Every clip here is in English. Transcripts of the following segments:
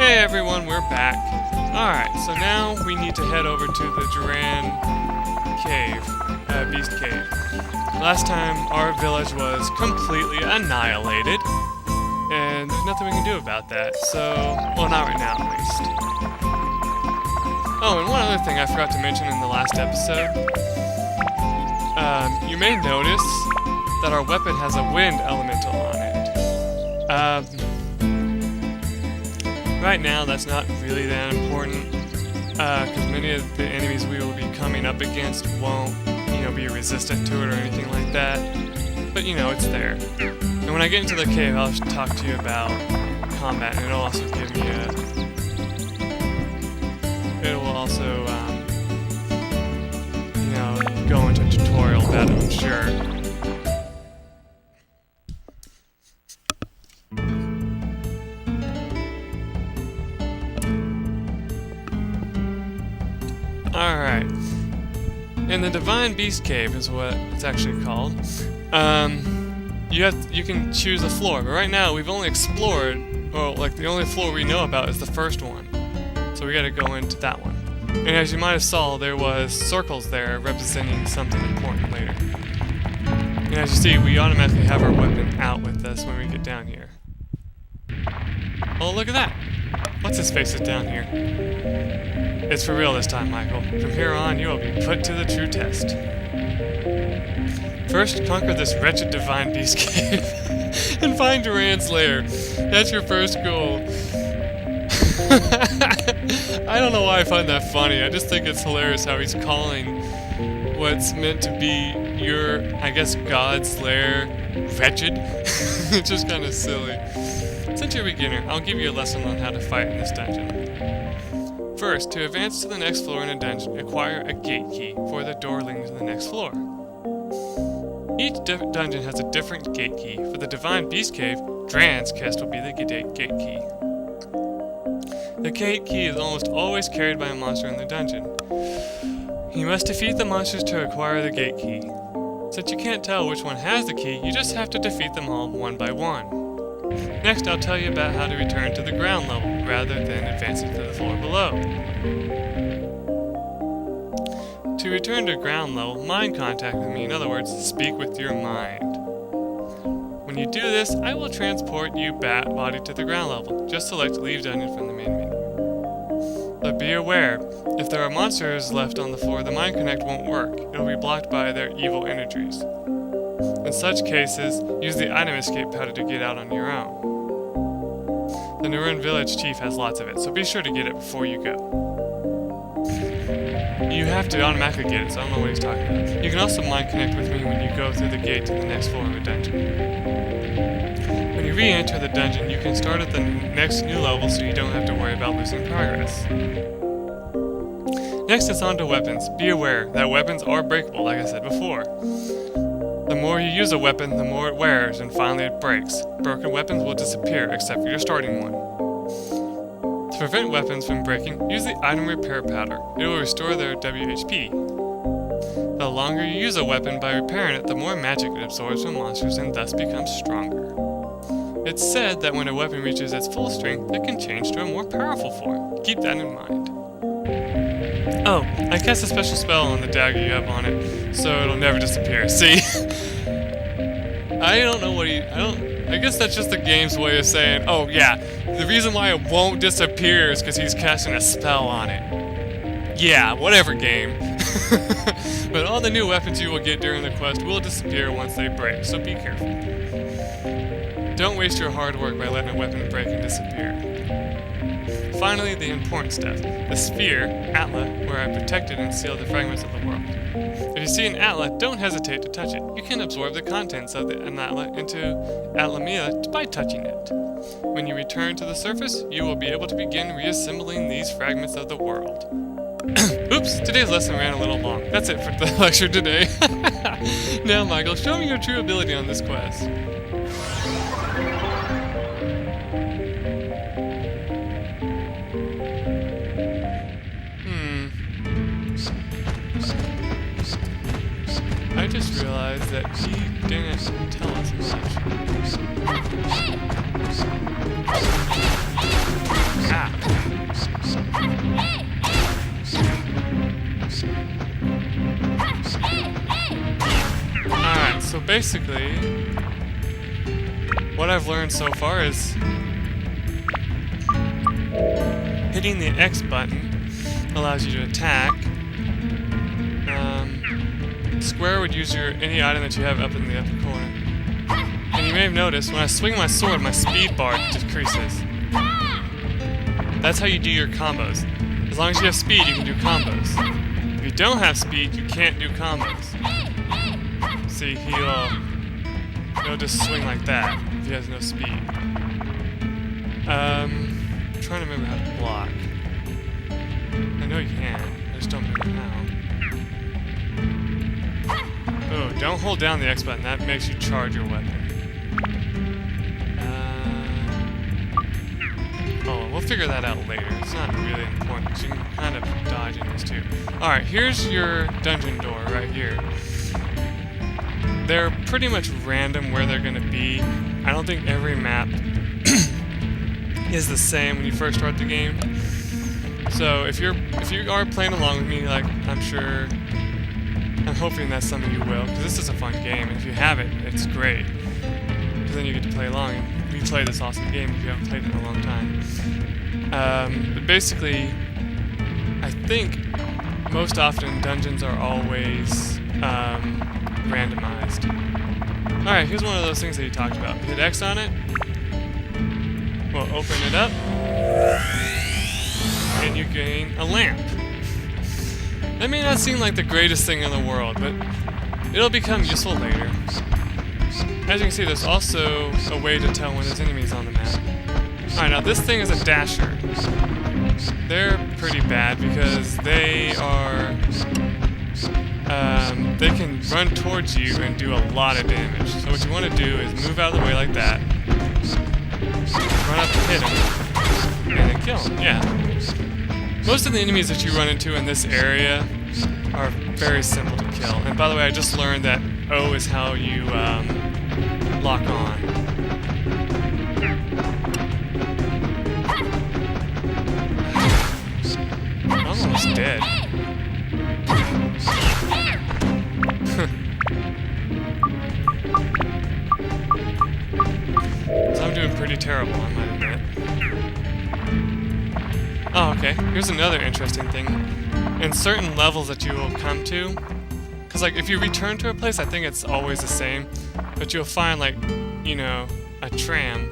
Hey everyone, we're back. Alright, so now we need to head over to the Duran Cave, Beast Cave. Last time our village was completely annihilated, and there's nothing we can do about that, so, well, not right now at least. Oh, and one other thing I forgot to mention in the last episode. You may notice that our weapon has a wind elemental on it. Right now, that's not really that important, because many of the enemies we will be coming up against won't, be resistant to it or anything like that. But, it's there. And when I get into the cave, I'll talk to you about combat, and it'll also give me go into a tutorial about it, I'm sure. Alright. In the Divine Beast Cave is what it's actually called. You can choose a floor, but right now we've only explored, the only floor we know about is the first one. So we gotta go into that one. And as you might have saw, there was circles there representing something important later. And as you see, we automatically have our weapon out with us when we get down here. Oh, look at that! What's his face is down here? It's for real this time, Michael. From here on, you will be put to the true test. First, conquer this wretched Divine Beast Cave and find Duran's lair. That's your first goal. I don't know why I find that funny. I just think it's hilarious how he's calling what's meant to be your, I guess, God's lair wretched. It's just kind of silly. Since you're a beginner, I'll give you a lesson on how to fight in this dungeon. First, to advance to the next floor in a dungeon, acquire a gate key for the door leading to the next floor. Each dungeon has a different gate key. For the Divine Beast Cave, Dran's Chest will be the gate key. The gate key is almost always carried by a monster in the dungeon. You must defeat the monsters to acquire the gate key. Since you can't tell which one has the key, you just have to defeat them all one by one. Next, I'll tell you about how to return to the ground level, rather than advancing to the floor below. To return to ground level, mind contact with me, in other words, speak with your mind. When you do this, I will transport you body to the ground level. Just select Leave Dungeon from the main menu. But be aware, if there are monsters left on the floor, the Mind Connect won't work. It will be blocked by their evil energies. In such cases, use the item escape powder to get out on your own. The Narun village chief has lots of it, so be sure to get it before you go. You have to automatically get it, so I don't know what he's talking about. You can also Mind Connect with me when you go through the gate to the next floor of a dungeon. When you re-enter the dungeon, you can start at the next new level so you don't have to worry about losing progress. Next is on to weapons. Be aware that weapons are breakable, like I said before. The more you use a weapon, the more it wears, and finally it breaks. Broken weapons will disappear, except for your starting one. To prevent weapons from breaking, use the item repair powder. It will restore their WHP. The longer you use a weapon by repairing it, the more magic it absorbs from monsters and thus becomes stronger. It's said that when a weapon reaches its full strength, it can change to a more powerful form. Keep that in mind. Oh, I cast a special spell on the dagger you have on it, so it'll never disappear. See? I don't know what I guess that's just the game's way of saying, oh yeah, the reason why it won't disappear is because he's casting a spell on it. Yeah, whatever game. But all the new weapons you will get during the quest will disappear once they break, so be careful. Don't waste your hard work by letting a weapon break and disappear. Finally, the important stuff. The sphere, Atla, where I protected and sealed the fragments of the world. If you see an Atla, don't hesitate to touch it. You can absorb the contents of an Atla into Atlamia by touching it. When you return to the surface, you will be able to begin reassembling these fragments of the world. Oops, today's lesson ran a little long. That's it for the lecture today. Now, Michael, show me your true ability on this quest. I just realized that he didn't tell us much. Ah! basically, what I've learned so far is hitting the X button allows you to attack. Square would use any item that you have up in the upper corner. And you may have noticed, when I swing my sword, my speed bar decreases. That's how you do your combos. As long as you have speed, you can do combos. If you don't have speed, you can't do combos. See, he'll just swing like that if he has no speed. I'm trying to remember how to block. I know you can, I just don't remember how. Oh, don't hold down the X button, that makes you charge your weapon. We'll figure that out later. It's not really important because you can kind of dodge in this too. Alright, here's your dungeon door right here. They're pretty much random where they're going to be. I don't think every map is the same when you first start the game. So if you are playing along with me, like I'm hoping that's something you will, because this is a fun game, and if you have it, it's great. Because then you get to play along and replay this awesome game if you haven't played it in a long time. But basically, I think most often dungeons are always randomized. Alright, here's one of those things that you talked about. Hit X on it. We'll open it up. And you gain a lamp. That may not seem like the greatest thing in the world, but it'll become useful later. As you can see, there's also a way to tell when there's enemies on the map. Alright, now this thing is a dasher. They're pretty bad because they can run towards you and do a lot of damage. So what you want to do is move out of the way like that, run up and hit them, and then kill them. Yeah. Most of the enemies that you run into in this area are very simple to kill. And by the way, I just learned that O is how you lock on. I'm almost dead. So I'm doing pretty terrible, I might admit. Oh, okay. Here's another interesting thing. In certain levels that you will come to, because like if you return to a place, I think it's always the same, but you'll find like, you know, a tram,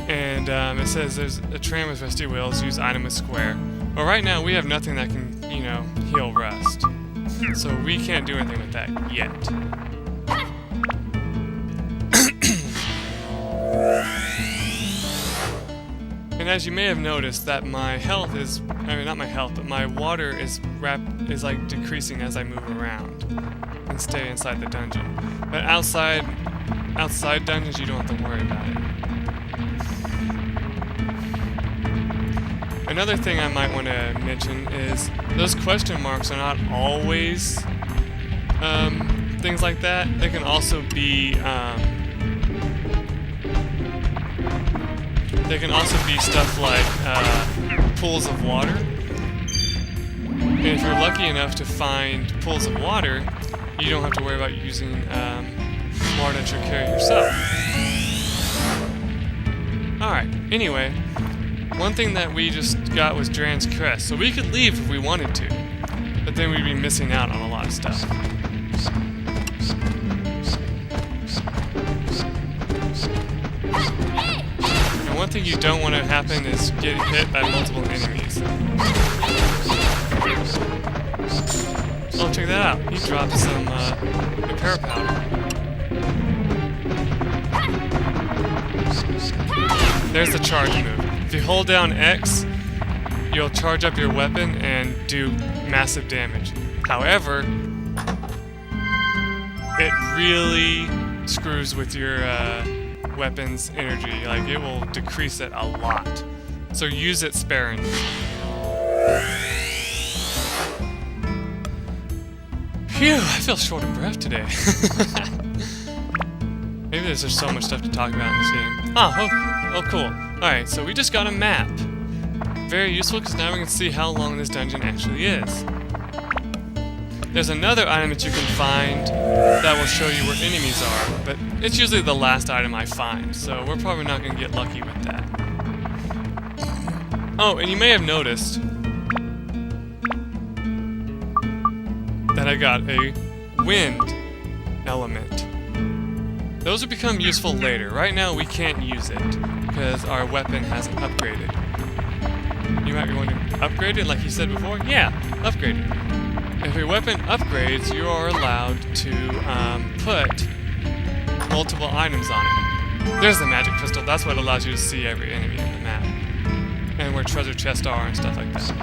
and it says there's a tram with rusty wheels, use item with square. Well, right now we have nothing that can, you know, heal rust, so we can't do anything with that yet. And as you may have noticed, that my health is, I mean not my health, but my water is like decreasing as I move around and stay inside the dungeon. But outside dungeons, you don't have to worry about it. Another thing I might want to mention is those question marks are not always things like that. They can also be stuff like pools of water. And if you're lucky enough to find pools of water, you don't have to worry about using water that you carry yourself. Alright, anyway, one thing that we just got was Dran's Crest, so we could leave if we wanted to, but then we'd be missing out on a lot of stuff. One thing you don't want to happen is get hit by multiple enemies. Oh, check that out. He dropped some repair powder. There's the charge move. If you hold down X, you'll charge up your weapon and do massive damage. However, it really screws with your weapon's energy. Like, it will decrease it a lot. So use it sparingly. Phew, I feel short of breath today. Maybe there's just so much stuff to talk about in this game. Oh, cool. Alright, so we just got a map. Very useful, because now we can see how long this dungeon actually is. There's another item that you can find that will show you where enemies are, but it's usually the last item I find, so we're probably not going to get lucky with that. Oh, and you may have noticed that I got a wind element. Those will become useful later. Right now we can't use it because our weapon hasn't upgraded. You might be wondering, upgraded like you said before? Yeah, upgraded. If your weapon upgrades, you are allowed to put multiple items on it. There's the magic crystal. That's what allows you to see every enemy in the map. And where treasure chests are and stuff like that.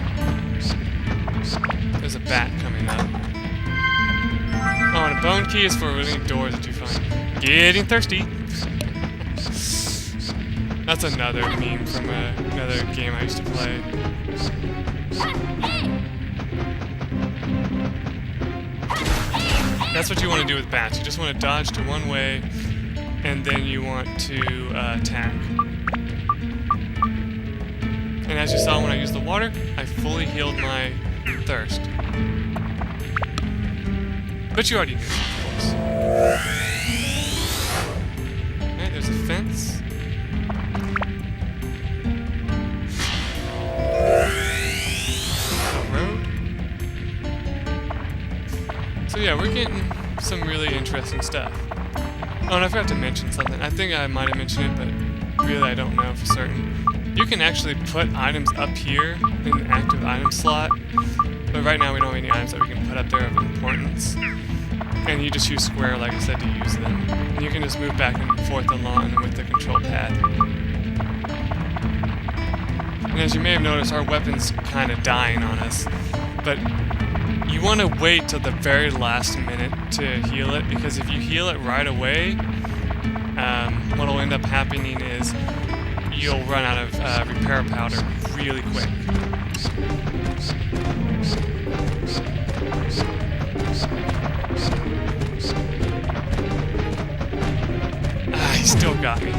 There's a bat coming up. Oh, and a bone key is for opening doors that you find. Getting thirsty! That's another meme from another game I used to play. That's what you want to do with bats. You just want to dodge to one way, and then you want to attack. And as you saw when I used the water, I fully healed my thirst. But you already knew, of course. Alright, there's a fence. A road. So yeah, we're getting some really interesting stuff. Oh, and I forgot to mention something. I think I might have mentioned it, but really I don't know for certain. You can actually put items up here in an active item slot, but right now we don't have any items that we can put up there of importance. And you just use square, like I said, to use them. And you can just move back and forth along with the control pad. And as you may have noticed, our weapon's kind of dying on us. But you want to wait till the very last minute to heal it, because if you heal it right away, what will end up happening is you'll run out of repair powder really quick. He still got me.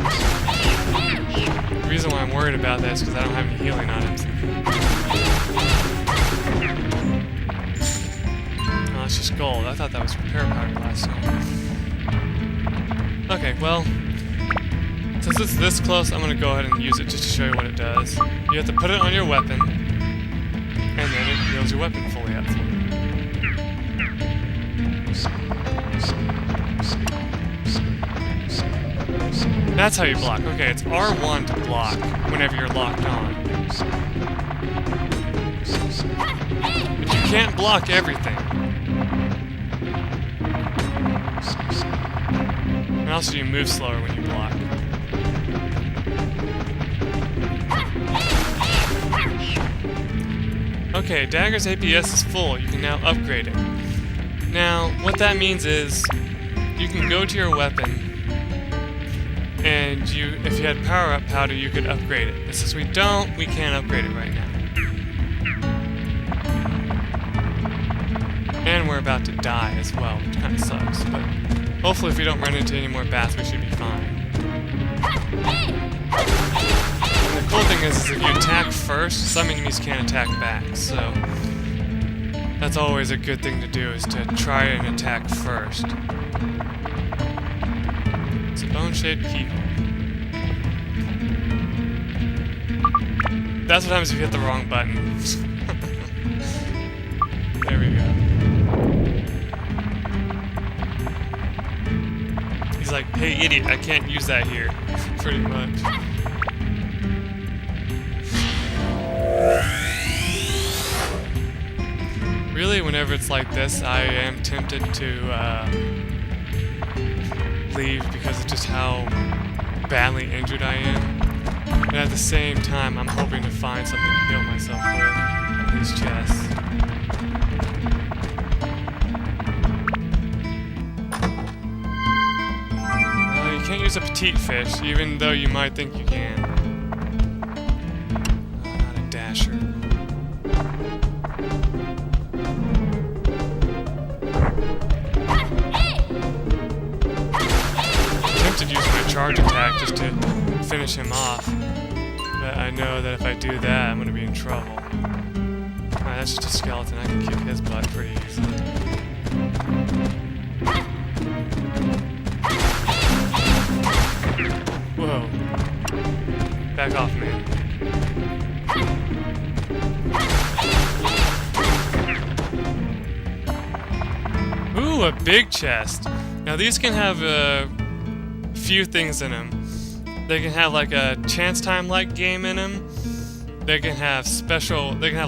The reason why I'm worried about that is because I don't have any healing items. Oh, it's just gold. I thought that was repair powder last time. Okay, well, since it's this close, I'm going to go ahead and use it just to show you what it does. You have to put it on your weapon, and then it heals your weapon fully up for you. That's how you block. Okay, it's R1 to block whenever you're locked on. But you can't block everything. And also you move slower when you block. Okay, Dagger's APS is full. You can now upgrade it. Now, what that means is you can go to your weapon, and if you had power-up powder, you could upgrade it. But since we don't, we can't upgrade it right now. And we're about to die as well, which kind of sucks. But hopefully if we don't run into any more bats, we should be fine. And the cool thing is if you attack first, some enemies can't attack back. So that's always a good thing to do, is to try and attack first. It's a bone-shaped keyhole. That's what happens if you hit the wrong button. There we go. He's like, hey idiot, I can't use that here. Pretty much. Really, whenever it's like this, I am tempted to leave because of just how badly injured I am. But at the same time, I'm hoping to find something to heal myself with in these chests. You can't use a petite fish, even though you might think you can. Oh, not a dasher. To use my charge attack just to finish him off, but I know that if I do that, I'm going to be in trouble. Alright, that's just a skeleton. I can kick his butt pretty easily. Whoa. Back off, man. Ooh, a big chest. Now these can have a few things in them. They can have like a chance time-like game in them. They can have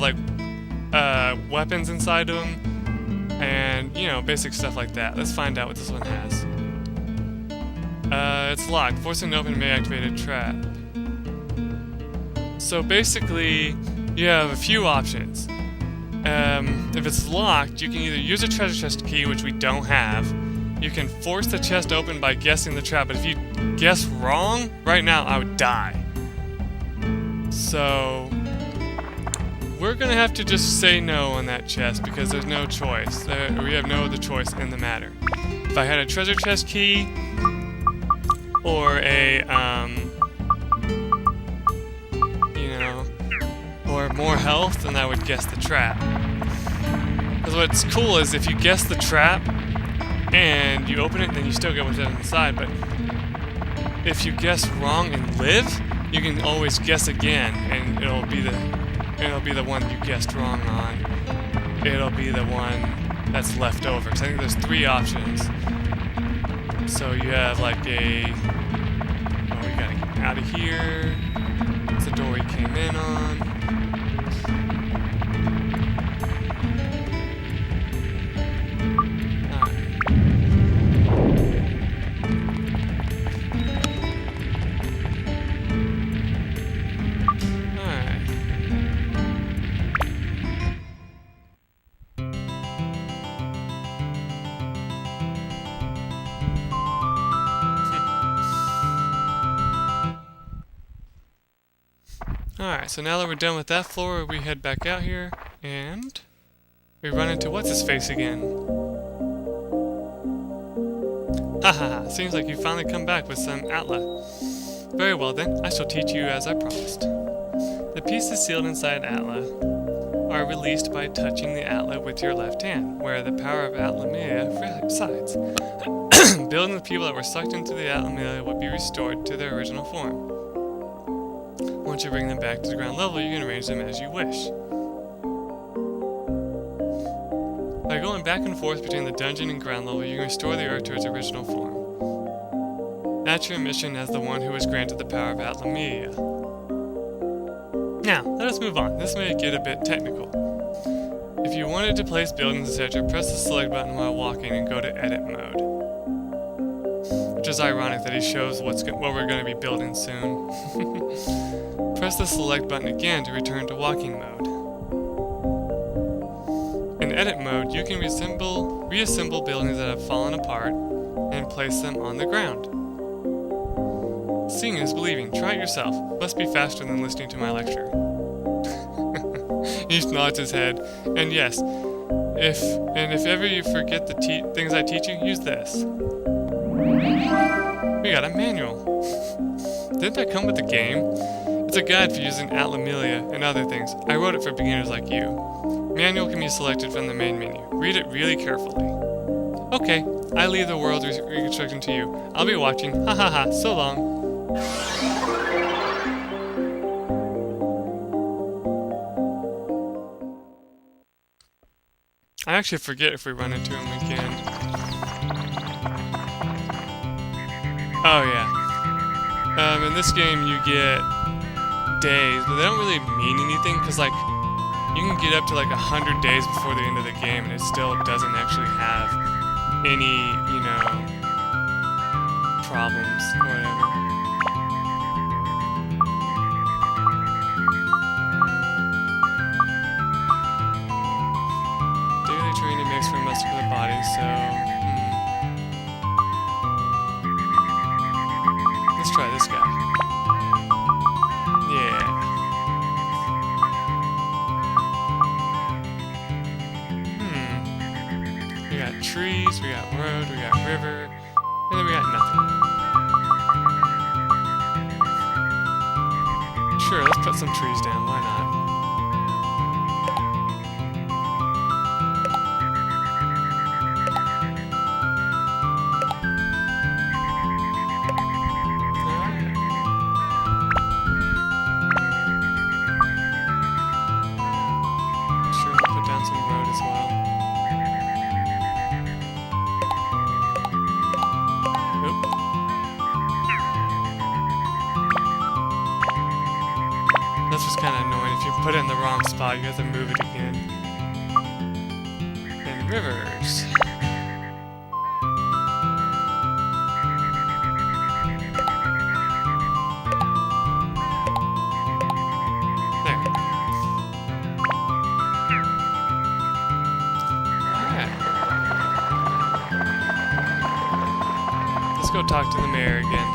like weapons inside of them. And, you know, basic stuff like that. Let's find out what this one has. It's locked. Forcing it open may activate a trap. So basically, you have a few options. If it's locked, you can either use a treasure chest key, which we don't have. You can force the chest open by guessing the trap, but if you guess wrong, right now I would die. So we're gonna have to just say no on that chest because there's no choice. We have no other choice in the matter. If I had a treasure chest key or a or more health, then I would guess the trap. Because what's cool is if you guess the trap and you open it, then you still get what's inside. But if you guess wrong and live, you can always guess again, and it'll be the one you guessed wrong on. It'll be the one that's left over. So I think there's 3 options. So you have like we gotta get out of here. It's the door we came in on. Alright, so now that we're done with that floor, we head back out here, and we run into what's-his-face again. Haha, seems like you finally come back with some Atla. Very well then, I shall teach you as I promised. The pieces sealed inside Atla are released by touching the Atla with your left hand, where the power of Atla-melia resides. Building the people that were sucked into the Atla-melia will be restored to their original form. Once you bring them back to the ground level, you can arrange them as you wish. By going back and forth between the dungeon and ground level, you can restore the earth to its original form. That's your mission as the one who was granted the power of Atla-melia. Now, let us move on. This may get a bit technical. If you wanted to place buildings, etc., press the select button while walking and go to edit mode. Which is ironic that he shows what we're going to be building soon. Press the select button again to return to walking mode. In edit mode, you can reassemble buildings that have fallen apart and place them on the ground. Seeing is believing. Try it yourself. Must be faster than listening to my lecture. He nods his head. And yes, if ever you forget the things I teach you, use this. We got a manual. Didn't that come with the game? It's a guide for using Atla-melia and other things. I wrote it for beginners like you. Manual can be selected from the main menu. Read it really carefully. Okay, I leave the world reconstruction to you. I'll be watching. Ha ha ha, so long. I actually forget if we run into him again. Oh yeah. In this game you get days, but they don't really mean anything because like you can get up to like 100 days before the end of the game and it still doesn't actually have any, you know, problems or whatever. Daily training makes for muscular body, so let's try this guy. Yeah. We got trees, we got road, we got river, and then we got nothing. Sure, let's put some trees down, why not? kind of annoying. If you put it in the wrong spot, you have to move it again. And rivers. There. Alright. Let's go talk to the mayor again.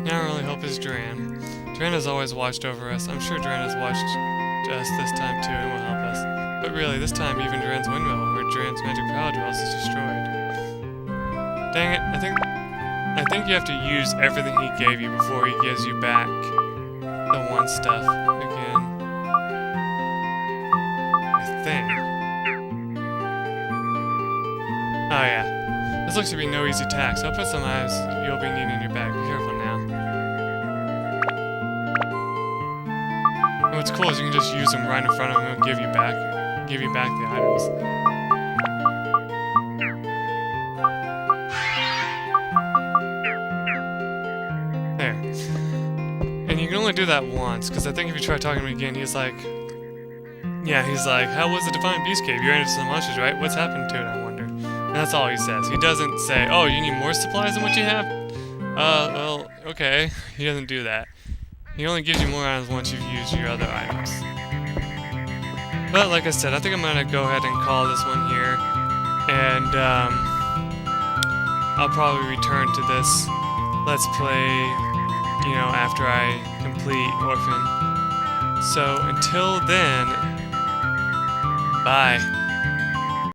Now our only hope is Duran. Duran has always watched over us. I'm sure Duran has watched us this time too and will help us. But really, this time even Duran's windmill, where Duran's magic power dwells, is destroyed. Dang it, I think you have to use everything he gave you before he gives you back the one stuff again. I think. Oh yeah. This looks to be no easy task. I'll put some items you'll be needing in your bag. Be careful now. And what's cool is you can just use them right in front of him and give you back the items. There. And you can only do that once, because I think if you try talking to him again, he's like, how was the Divine Beast Cave? You ran into some monsters, right? What's happened to it, I wonder? And that's all he says. He doesn't say, oh, you need more supplies than what you have? Well, okay. He doesn't do that. He only gives you more items once you've used your other items. But like I said, I think I'm gonna go ahead and call this one here. And, I'll probably return to this Let's Play, after I complete Orphan. So, until then, bye.